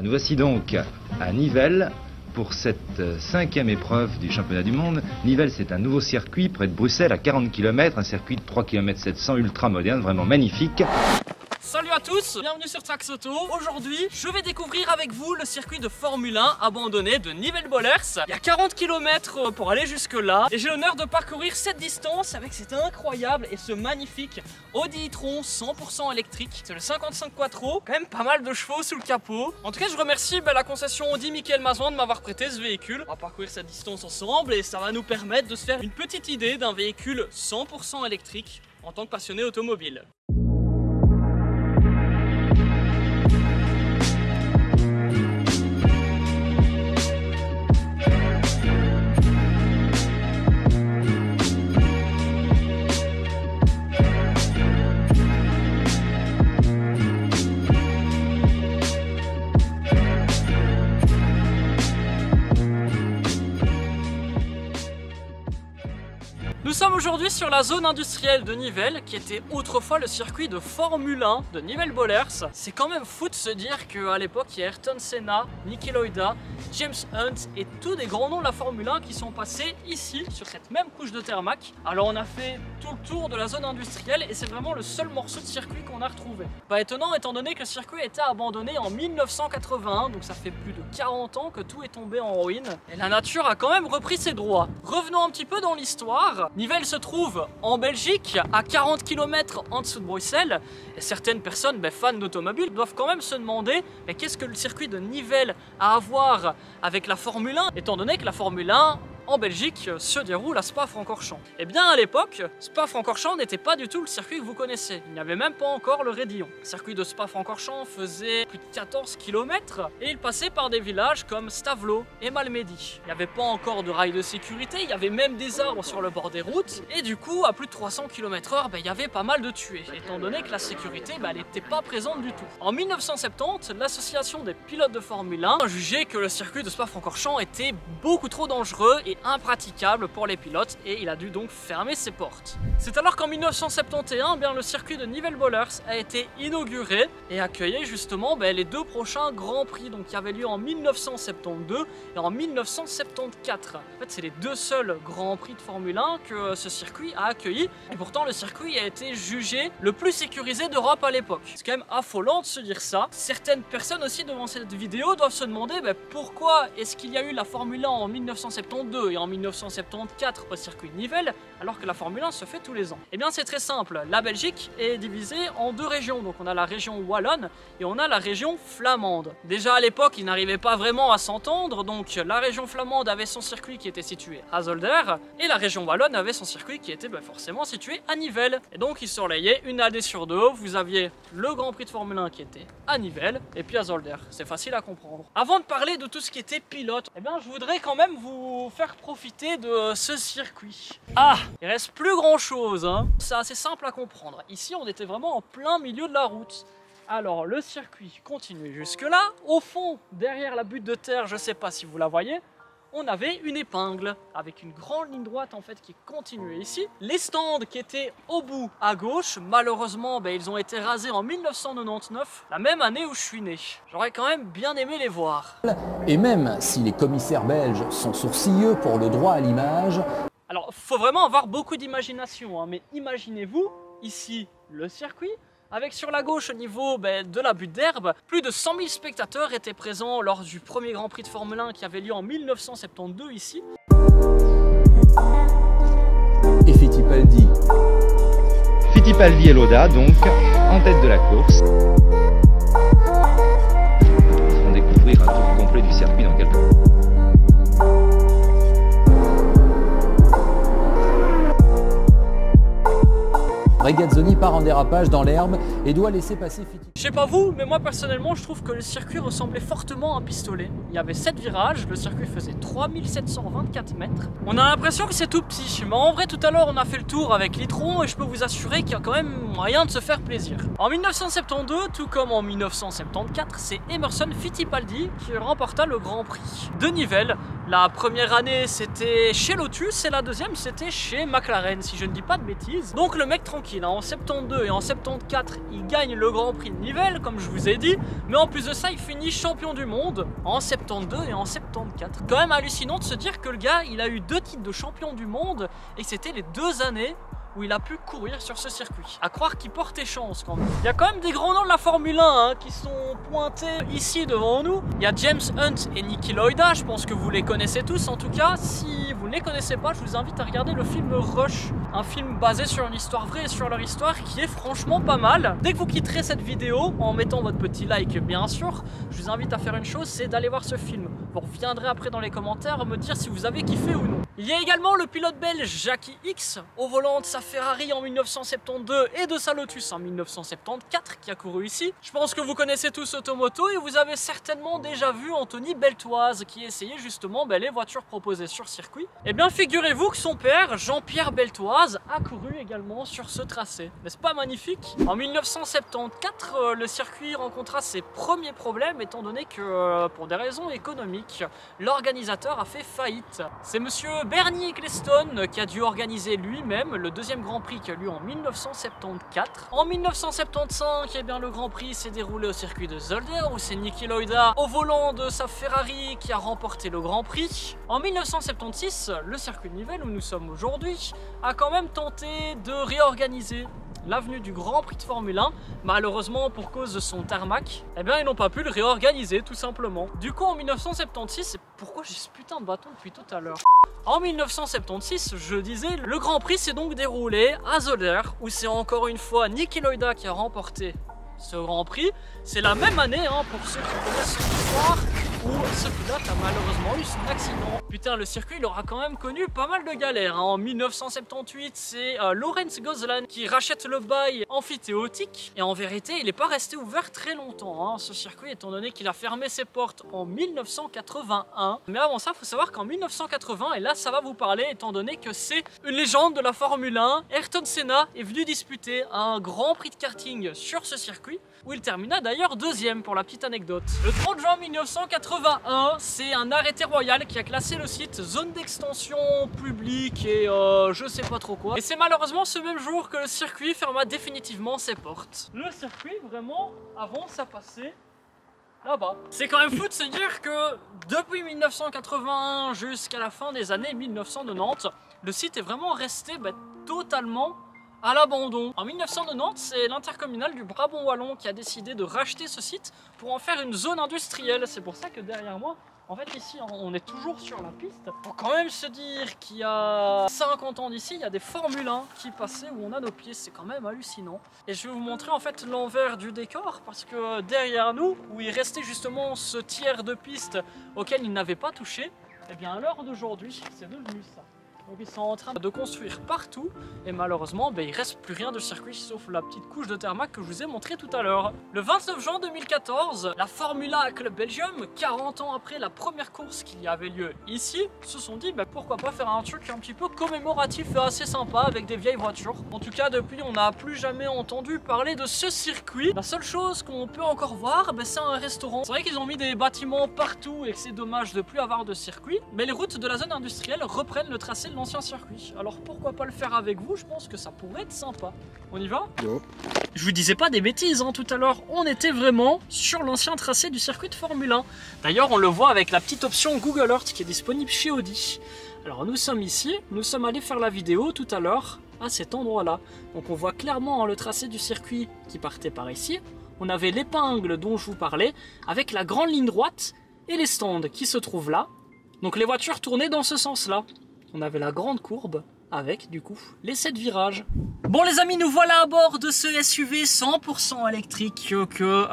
Nous voici donc à Nivelles pour cette 5e épreuve du championnat du monde. Nivelles, c'est un nouveau circuit près de Bruxelles à 40 km, un circuit de 3 km 700 ultra moderne, vraiment magnifique. Salut à tous, bienvenue sur Trax Auto. Aujourd'hui, je vais découvrir avec vous le circuit de Formule 1 abandonné de Nivelles-Bollers. Il y a 40 km pour aller jusque là et j'ai l'honneur de parcourir cette distance avec cet incroyable et ce magnifique Audi e-tron 100% électrique. C'est le 55 Quattro, quand même pas mal de chevaux sous le capot. En tout cas, je remercie la concession Audi Michael Mazouan de m'avoir prêté ce véhicule. On va parcourir cette distance ensemble et ça va nous permettre de se faire une petite idée d'un véhicule 100% électrique en tant que passionné automobile. Nous sommes aujourd'hui sur la zone industrielle de Nivelles, qui était autrefois le circuit de Formule 1 de Nivelles-Bollers. C'est quand même fou de se dire qu'à l'époque, il y a Ayrton Senna, Niki Lauda, James Hunt et tous des grands noms de la Formule 1 qui sont passés ici, sur cette même couche de tarmac. Alors on a fait tout le tour de la zone industrielle et c'est vraiment le seul morceau de circuit qu'on a retrouvé. Pas étonnant étant donné que le circuit a été abandonné en 1981, donc ça fait plus de 40 ans que tout est tombé en ruine. Et la nature a quand même repris ses droits. Revenons un petit peu dans l'histoire. Nivelles se trouve en Belgique, à 40 km en dessous de Bruxelles, et certaines personnes fans d'automobiles doivent quand même se demander qu'est-ce que le circuit de Nivelles a à voir avec la Formule 1, étant donné que la Formule 1 en Belgique se déroule à Spa-Francorchamps. Et bien à l'époque, Spa-Francorchamps n'était pas du tout le circuit que vous connaissez. Il n'y avait même pas encore le raidillon. Le circuit de Spa-Francorchamps faisait plus de 14 km et il passait par des villages comme Stavelot et Malmedy. Il n'y avait pas encore de rails de sécurité, il y avait même des arbres sur le bord des routes et du coup à plus de 300 km/h, il y avait pas mal de tués, étant donné que la sécurité elle n'était pas présente du tout. En 1970, l'association des pilotes de Formule 1 a jugé que le circuit de Spa-Francorchamps était beaucoup trop dangereux et impraticable pour les pilotes et il a dû donc fermer ses portes. C'est alors qu'en 1971, le circuit de Nivelles-Bollers a été inauguré et accueillait justement les deux prochains Grands Prix qui avaient lieu en 1972 et en 1974. En fait, c'est les deux seuls Grands Prix de Formule 1 que ce circuit a accueilli et pourtant le circuit a été jugé le plus sécurisé d'Europe à l'époque. C'est quand même affolant de se dire ça. Certaines personnes aussi devant cette vidéo doivent se demander pourquoi est-ce qu'il y a eu la Formule 1 en 1972 et en 1974 au circuit de Nivelles alors que la Formule 1 se fait tous les ans. Et bien c'est très simple, la Belgique est divisée en deux régions, donc on a la région wallonne et on a la région flamande. Déjà à l'époque ils n'arrivaient pas vraiment à s'entendre, donc la région flamande avait son circuit qui était situé à Zolder et la région wallonne avait son circuit qui était forcément situé à Nivelles. Et donc ils surveillaient une année sur deux, vous aviez le Grand Prix de Formule 1 qui était à Nivelles et puis à Zolder, c'est facile à comprendre. Avant de parler de tout ce qui était pilote, je voudrais quand même vous faire profiter de ce circuit. Ah, il reste plus grand chose, c'est assez simple à comprendre. Ici on était vraiment en plein milieu de la route. Alors le circuit continue jusque là. Au fond, derrière la butte de terre, je sais pas si vous la voyez, on avait une épingle avec une grande ligne droite qui continuait ici. Les stands qui étaient au bout à gauche, malheureusement ils ont été rasés en 1999, la même année où je suis né. J'aurais quand même bien aimé les voir. Et même si les commissaires belges sont sourcilleux pour le droit à l'image... Alors faut vraiment avoir beaucoup d'imagination, mais imaginez-vous ici le circuit, avec sur la gauche au niveau de la butte d'herbe, plus de 100 000 spectateurs étaient présents lors du premier Grand Prix de Formule 1 qui avait lieu en 1972 ici. Et Fittipaldi. Fittipaldi et Lauda donc en tête de la course. Ils vont découvrir un tour complet du circuit dans quelques minutes. Regazzoni part en dérapage dans l'herbe et doit laisser passer Fittipaldi. Je sais pas vous, mais moi personnellement je trouve que le circuit ressemblait fortement à un pistolet. Il y avait 7 virages, le circuit faisait 3724 mètres. On a l'impression que c'est tout petit, mais en vrai tout à l'heure on a fait le tour avec l'e-tron et je peux vous assurer qu'il y a quand même moyen de se faire plaisir. En 1972, tout comme en 1974, c'est Emerson Fittipaldi qui remporta le Grand Prix de Nivelles La première année c'était chez Lotus et la deuxième c'était chez McLaren si je ne dis pas de bêtises. Donc le mec tranquille, hein, en 72 et en 74 il gagne le Grand Prix de Nivelles comme je vous ai dit. Mais en plus de ça il finit champion du monde en 72 et en 74. Quand même hallucinant de se dire que le gars il a eu 2 titres de champion du monde et que c'était les 2 années où il a pu courir sur ce circuit. À croire qu'il portait chance quand même. Il y a quand même des grands noms de la Formule 1 hein, qui sont pointés ici devant nous. Il y a James Hunt et Niki Lauda, je pense que vous les connaissez tous en tout cas. Si vous ne les connaissez pas, je vous invite à regarder le film Rush, un film basé sur une histoire vraie et sur leur histoire qui est franchement pas mal. Dès que vous quitterez cette vidéo, en mettant votre petit like bien sûr, je vous invite à faire une chose, c'est d'aller voir ce film. Vous reviendrez après dans les commentaires me dire si vous avez kiffé ou non. Il y a également le pilote belge Jackie X au volant de sa Ferrari en 1972 et de sa Lotus en 1974 qui a couru ici. Je pense que vous connaissez tous Automoto et vous avez certainement déjà vu Anthony Beltoise qui essayait justement les voitures proposées sur circuit. Et bien figurez-vous que son père Jean-Pierre Beltoise a couru également sur ce tracé. N'est-ce pas magnifique? En 1974, le circuit rencontra ses premiers problèmes étant donné que pour des raisons économiques, l'organisateur a fait faillite. C'est monsieur Bernie Ecclestone qui a dû organiser lui-même le deuxième Grand Prix qui a lieu en 1974. En 1975, eh bien, le Grand Prix s'est déroulé au circuit de Zolder où c'est Niki Lauda au volant de sa Ferrari qui a remporté le Grand Prix. En 1976, le circuit de Nivelles où nous sommes aujourd'hui a quand même tenté de réorganiser l'avenue du Grand Prix de Formule 1. Malheureusement pour cause de son tarmac, eh bien ils n'ont pas pu le réorganiser tout simplement. Du coup en 1976, pourquoi j'ai ce putain de bâton depuis tout à l'heure? En 1976, je disais, le Grand Prix s'est donc déroulé à Zolder où c'est encore une fois Niki Lauda qui a remporté ce Grand Prix. C'est la même année hein, pour ceux qui connaissent son histoire où ce pilote a malheureusement eu son accident. Putain, le circuit il aura quand même connu pas mal de galères. Hein. En 1978, c'est Lawrence Goslan qui rachète le bail amphithéotique. Et en vérité, il n'est pas resté ouvert très longtemps, hein, ce circuit, étant donné qu'il a fermé ses portes en 1981. Mais avant ça, il faut savoir qu'en 1980, et là ça va vous parler, étant donné que c'est une légende de la Formule 1, Ayrton Senna est venu disputer un Grand Prix de karting sur ce circuit, où il termina d'ailleurs deuxième pour la petite anecdote. Le 30 juin 1981, c'est un arrêté royal qui a classé le site zone d'extension publique et je sais pas trop quoi. Et c'est malheureusement ce même jour que le circuit ferma définitivement ses portes. Le circuit vraiment avance à passer là-bas. C'est quand même fou de se dire que depuis 1981 jusqu'à la fin des années 1990, le site est vraiment resté totalement à l'abandon. En 1990, c'est l'intercommunal du Brabant Wallon qui a décidé de racheter ce site pour en faire une zone industrielle. C'est pour ça que derrière moi, en fait ici on est toujours sur la piste. Faut quand même se dire qu'il y a 50 ans d'ici, il y a des Formule 1 qui passaient où on a nos pieds, c'est quand même hallucinant. Et je vais vous montrer en fait l'envers du décor parce que derrière nous, où il restait justement ce tiers de piste auquel ils n'avaient pas touché, et bien à l'heure d'aujourd'hui, c'est devenu ça. Donc ils sont en train de construire partout et malheureusement il reste plus rien de circuit sauf la petite couche de tarmac que je vous ai montré tout à l'heure. Le 29 juin 2014, la Formula Club Belgium, 40 ans après la première course qui avait lieu ici, se sont dit pourquoi pas faire un truc un petit peu commémoratif et assez sympa avec des vieilles voitures. En tout cas depuis on n'a plus jamais entendu parler de ce circuit. La seule chose qu'on peut encore voir c'est un restaurant. C'est vrai qu'ils ont mis des bâtiments partout et que c'est dommage de plus avoir de circuit, mais les routes de la zone industrielle reprennent le tracé de l'ancien circuit. Alors pourquoi pas le faire avec vous? Je pense que ça pourrait être sympa. On y va? Yo. Je vous disais pas des bêtises tout à l'heure, on était vraiment sur l'ancien tracé du circuit de Formule 1. D'ailleurs on le voit avec la petite option Google Earth qui est disponible chez Audi. Alors nous sommes ici, nous sommes allés faire la vidéo tout à l'heure à cet endroit là. Donc on voit clairement le tracé du circuit qui partait par ici. On avait l'épingle dont je vous parlais avec la grande ligne droite et les stands qui se trouvent là. Donc les voitures tournaient dans ce sens là. On avait la grande courbe avec du coup les 7 virages. Bon les amis, nous voilà à bord de ce SUV 100% électrique que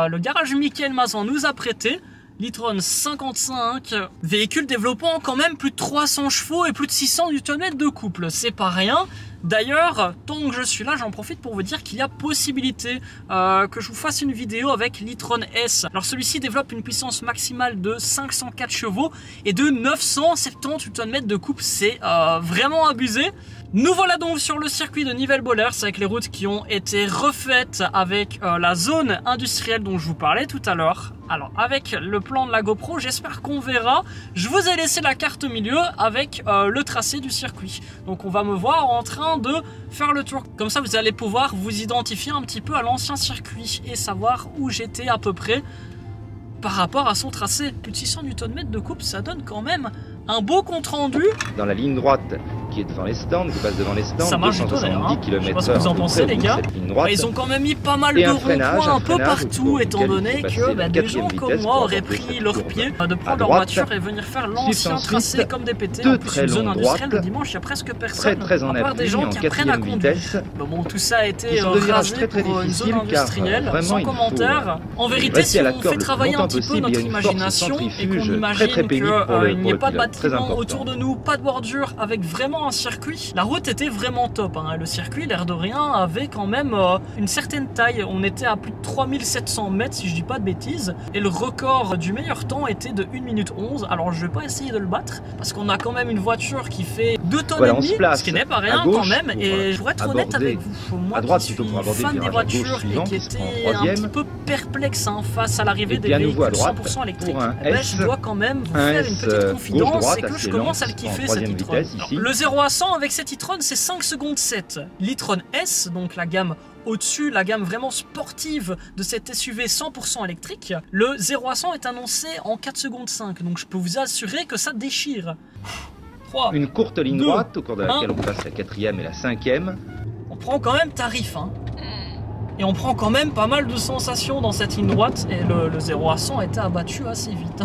le garage Michael Mazan nous a prêté. l'e-tron 55, véhicule développant quand même plus de 300 chevaux et plus de 600 Nm de couple. C'est pas rien, D'ailleurs, tant que je suis là, j'en profite pour vous dire qu'il y a possibilité que je vous fasse une vidéo avec l'e-tron S. Alors celui-ci développe une puissance maximale de 504 chevaux et de 978 Nm de coupe, c'est vraiment abusé. Nous voilà donc sur le circuit de Nivelles-Bollers avec les routes qui ont été refaites avec la zone industrielle dont je vous parlais tout à l'heure. Alors avec le plan de la GoPro, j'espère qu'on verra. Je vous ai laissé la carte au milieu avec le tracé du circuit. Donc on va me voir en train de faire le tour. Comme ça vous allez pouvoir vous identifier un petit peu à l'ancien circuit et savoir où j'étais à peu près par rapport à son tracé. Plus de 600 Nm de coupe, ça donne quand même un beau compte rendu. Dans la ligne droite qui est devant les stands, qui passe devant les stands, ça marche du tout d'ailleurs, hein. Je sais pas ce que vous en pensez les gars. Ils ont quand même mis pas mal de ronds-points un peu partout, étant donné que des gens comme moi auraient pris leur pied de prendre leur voiture et venir faire l'ancien tracé comme des pétés. En plus une zone industrielle le dimanche, il n'y a presque personne, à part des gens qui apprennent à conduire. Bon, tout ça a été rasé pour une zone industrielle, sans commentaire. En vérité, si on fait travailler un petit peu notre imagination et qu'on imagine qu'il n'y ait pas de bâtiment autour de nous, pas de bordure, avec vraiment un circuit, la route était vraiment top, hein. Le circuit, l'air de rien, avait quand même une certaine taille. On était à plus de 3700 mètres si je dis pas de bêtises, et le record du meilleur temps était de 1 minute 11. Alors je vais pas essayer de le battre parce qu'on a quand même une voiture qui fait 2 tonnes et demi, ce qui n'est pas rien quand même. Et pour être honnête avec vous, moi qui suis fan des voitures et qui était un petit peu perplexe face à l'arrivée des véhicules 100% électriques, je dois quand même vous faire une petite confidence, c'est que je commence à le kiffer cette e-tron. Le 0 à 100 avec cette e-tron, c'est 5 secondes 7. L'e-tron S, donc la gamme au-dessus, la gamme vraiment sportive de cette SUV 100% électrique, le 0 à 100 est annoncé en 4 secondes 5. Donc je peux vous assurer que ça déchire. 3, une courte ligne 2, droite au cours de laquelle on passe la 4e et la 5e. On prend quand même tarif, hein. Et on prend quand même pas mal de sensations dans cette ligne droite. Et le 0 à 100 était abattu assez vite.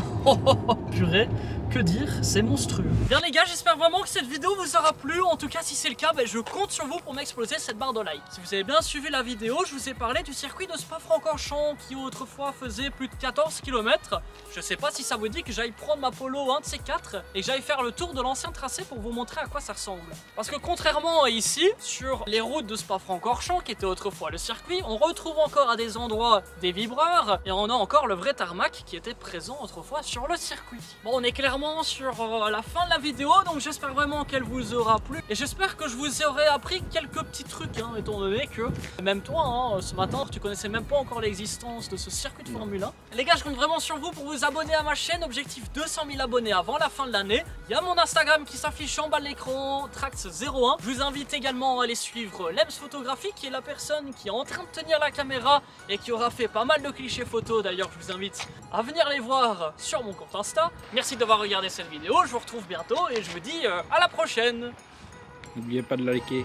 Purée, que dire, c'est monstrueux. Bien les gars, j'espère vraiment que cette vidéo vous aura plu. En tout cas, si c'est le cas, je compte sur vous pour m'exploser cette barre de like. Si vous avez bien suivi la vidéo, je vous ai parlé du circuit de Spa-Francorchamps qui autrefois faisait plus de 14 km. Je sais pas si ça vous dit que j'aille prendre ma Polo, un de ces 4, et que j'aille faire le tour de l'ancien tracé pour vous montrer à quoi ça ressemble. Parce que contrairement à ici, sur les routes de Spa-Francorchamps, qui était autrefois le circuit, on retrouve encore à des endroits des vibreurs, et on a encore le vrai tarmac qui était présent autrefois sur le circuit. Bon, on est clairement sur la fin de la vidéo, donc j'espère vraiment qu'elle vous aura plu, et j'espère que je vous aurai appris quelques petits trucs, hein, étant donné que même toi, ce matin, tu connaissais même pas encore l'existence de ce circuit de Formule 1. Les gars, je compte vraiment sur vous pour vous abonner à ma chaîne, objectif 200 000 abonnés avant la fin de l'année. Il y a mon Instagram qui s'affiche en bas de l'écran, Trax01. Je vous invite également à aller suivre Lems Photographie, qui est la personne qui est en train de tenir la caméra et qui aura fait pas mal de clichés photos. D'ailleurs, je vous invite à venir les voir sur mon compte Insta. Merci d'avoir regardé cette vidéo, je vous retrouve bientôt et je vous dis à la prochaine. N'oubliez pas de liker.